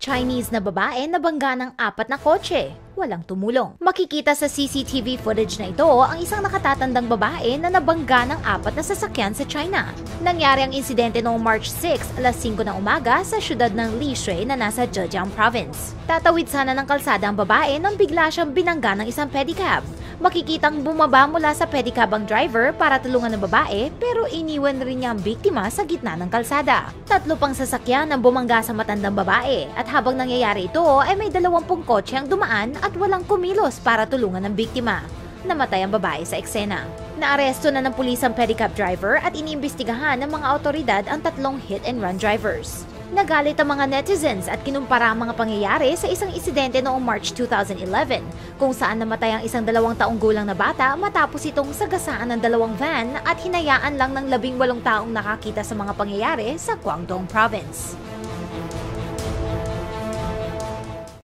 Chinese na babae nabangga ng 4 na kotse. Walang tumulong. Makikita sa CCTV footage na ito ang isang nakatatandang babae na nabangga ng 4 na sasakyan sa China. Nangyari ang insidente noong March 6, alas 5 ng umaga sa syudad ng Lishui na nasa Zhejiang Province. Tatawid sana ng kalsada ang babae nang bigla siyang binangga ng isang pedicab. Makikitang bumaba mula sa pedicab ang driver para tulungan ang babae pero iniwan rin niya ang biktima sa gitna ng kalsada. 3 pang sasakyan ang bumangga sa matandang babae at habang nangyayari ito ay may 20 kotse ang dumaan at walang kumilos para tulungan ang biktima. Namatay ang babae sa eksena. Naaresto na ng pulis ang pedicab driver at iniimbestigahan ng mga otoridad ang 3 hit-and-run drivers. Nagalit ang mga netizens at kinumpara ang mga pangyayari sa isang insidente noong March 2011 kung saan namatay ang isang 2 taong gulang na bata matapos itong sagasaan ng 2 van at hinayaan lang ng 18 taong nakakita sa mga pangyayari sa Guangdong Province.